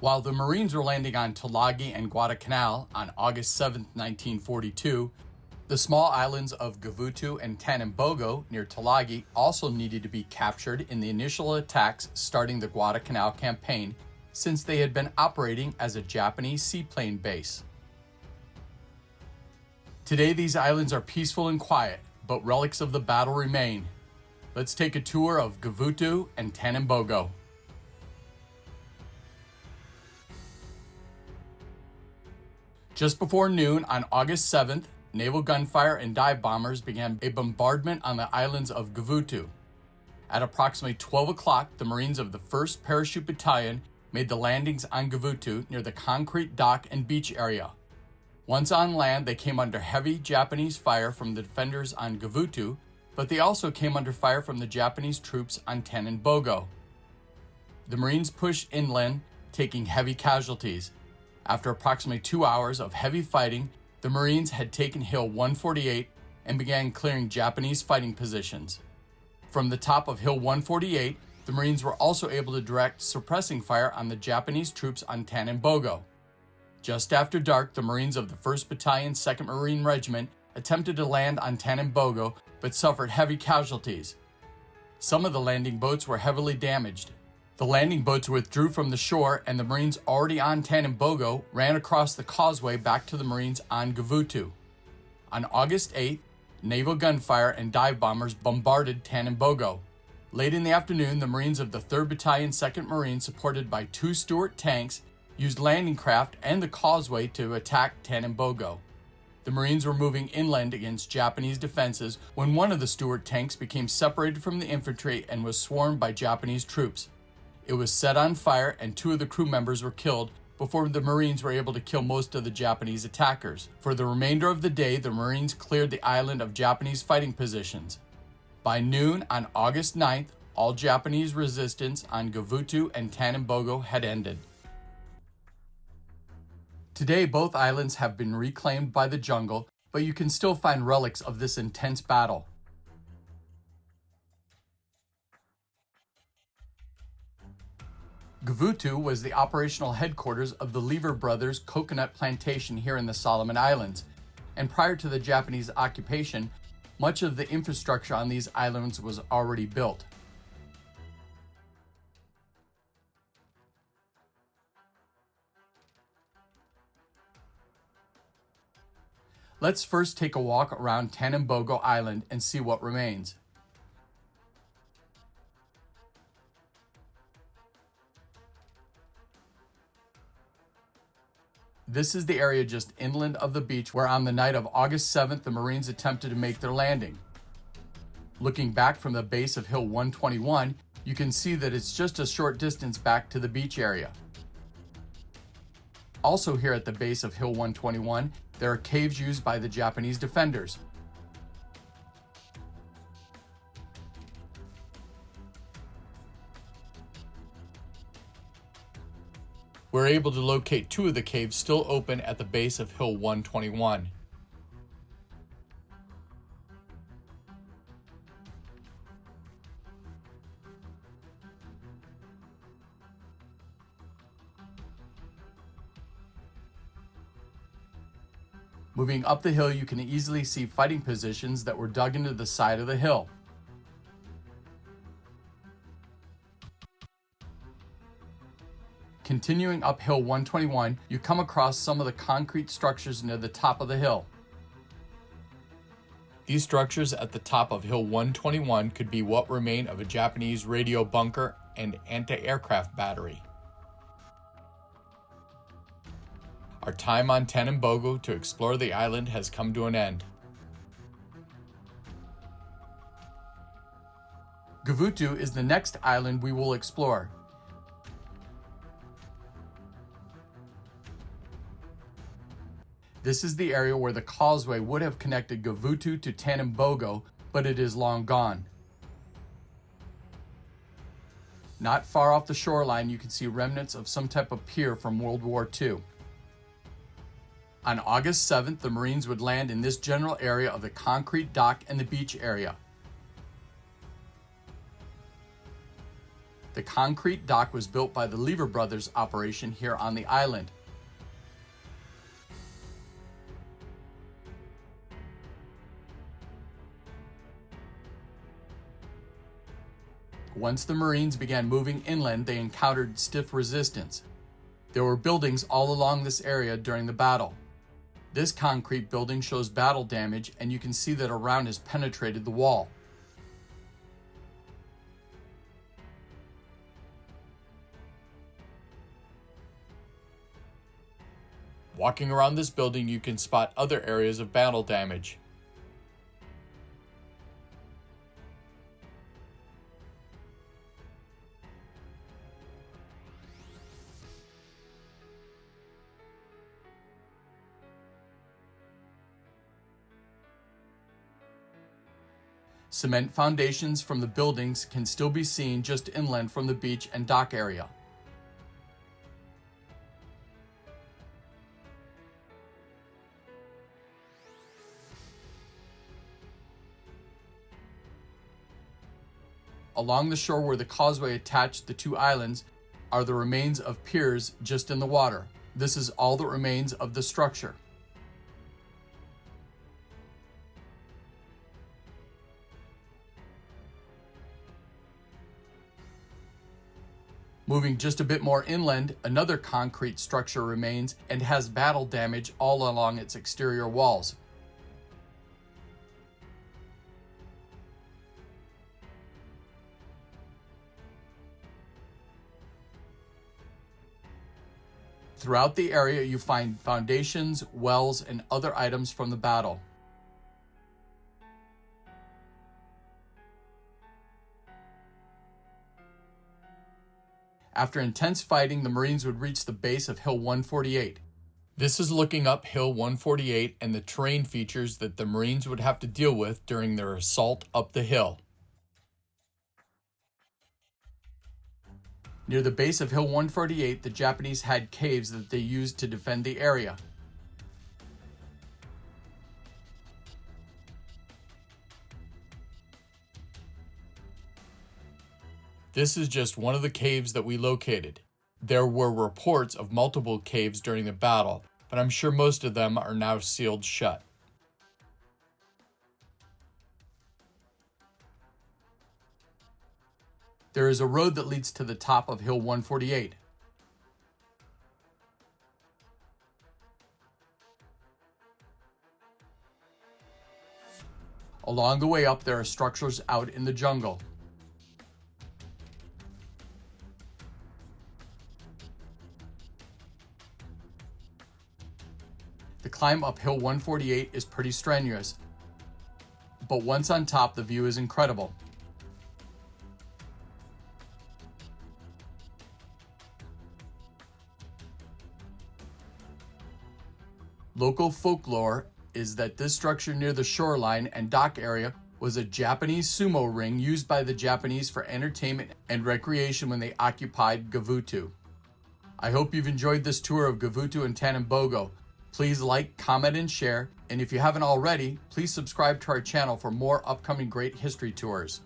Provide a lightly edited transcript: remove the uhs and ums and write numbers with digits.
While the Marines were landing on Tulagi and Guadalcanal on August 7, 1942, the small islands of Gavutu and Tanambogo near Tulagi also needed to be captured in the initial attacks starting the Guadalcanal campaign, since they had been operating as a Japanese seaplane base. Today these islands are peaceful and quiet, but relics of the battle remain. Let's take a tour of Gavutu and Tanambogo. Just before noon on August 7th, naval gunfire and dive bombers began a bombardment on the islands of Gavutu. At approximately 12 o'clock, the Marines of the 1st Parachute Battalion made the landings on Gavutu near the concrete dock and beach area. Once on land, they came under heavy Japanese fire from the defenders on Gavutu, but they also came under fire from the Japanese troops on Tanambogo. The Marines pushed inland, taking heavy casualties. After approximately 2 hours of heavy fighting, the Marines had taken Hill 148 and began clearing Japanese fighting positions. From the top of Hill 148, the Marines were also able to direct suppressing fire on the Japanese troops on Tanambogo. Just after dark, the Marines of the 1st Battalion, 2nd Marine Regiment attempted to land on Tanambogo but suffered heavy casualties. Some of the landing boats were heavily damaged. The landing boats withdrew from the shore, and the Marines already on Tanambogo ran across the causeway back to the Marines on Gavutu. On August 8th, naval gunfire and dive bombers bombarded Tanambogo. Late in the afternoon, the Marines of the 3rd Battalion, 2nd Marine, supported by 2 Stuart tanks, used landing craft and the causeway to attack Tanambogo. The Marines were moving inland against Japanese defenses when one of the Stuart tanks became separated from the infantry and was swarmed by Japanese troops. It was set on fire and 2 of the crew members were killed before the Marines were able to kill most of the Japanese attackers. For the remainder of the day, the Marines cleared the island of Japanese fighting positions. By noon on August 9th, all Japanese resistance on Gavutu and Tanambogo had ended. Today, both islands have been reclaimed by the jungle, but you can still find relics of this intense battle. Gavutu was the operational headquarters of the Lever Brothers coconut plantation here in the Solomon Islands, and prior to the Japanese occupation, much of the infrastructure on these islands was already built. Let's first take a walk around Tanambogo Island and see what remains. This is the area just inland of the beach where on the night of August 7th the Marines attempted to make their landing. Looking back from the base of Hill 121, you can see that it's just a short distance back to the beach area. Also here at the base of Hill 121, there are caves used by the Japanese defenders. We're able to locate 2 of the caves still open at the base of Hill 121. Moving up the hill, you can easily see fighting positions that were dug into the side of the hill. Continuing up Hill 121, you come across some of the concrete structures near the top of the hill. These structures at the top of Hill 121 could be what remain of a Japanese radio bunker and anti-aircraft battery. Our time on Tanambogo to explore the island has come to an end. Gavutu is the next island we will explore. This is the area where the causeway would have connected Gavutu to Tanambogo, but it is long gone. Not far off the shoreline, you can see remnants of some type of pier from World War II. On August 7th, the Marines would land in this general area of the concrete dock and the beach area. The concrete dock was built by the Lever Brothers operation here on the island. Once the Marines began moving inland, they encountered stiff resistance. There were buildings all along this area during the battle. This concrete building shows battle damage, and you can see that a round has penetrated the wall. Walking around this building, you can spot other areas of battle damage. Cement foundations from the buildings can still be seen just inland from the beach and dock area. Along the shore where the causeway attached the two islands are the remains of piers just in the water. This is all that remains of the structure. Moving just a bit more inland, another concrete structure remains and has battle damage all along its exterior walls. Throughout the area, you find foundations, wells, and other items from the battle. After intense fighting, the Marines would reach the base of Hill 148. This is looking up Hill 148 and the terrain features that the Marines would have to deal with during their assault up the hill. Near the base of Hill 148, the Japanese had caves that they used to defend the area. This is just one of the caves that we located. There were reports of multiple caves during the battle, but I'm sure most of them are now sealed shut. There is a road that leads to the top of Hill 148. Along the way up, there are structures out in the jungle. The climb up Hill 148 is pretty strenuous, but once on top, the view is incredible. Local folklore is that this structure near the shoreline and dock area was a Japanese sumo ring used by the Japanese for entertainment and recreation when they occupied Gavutu. I hope you've enjoyed this tour of Gavutu and Tanambogo. Please like, comment, and share, and if you haven't already, please subscribe to our channel for more upcoming great history tours.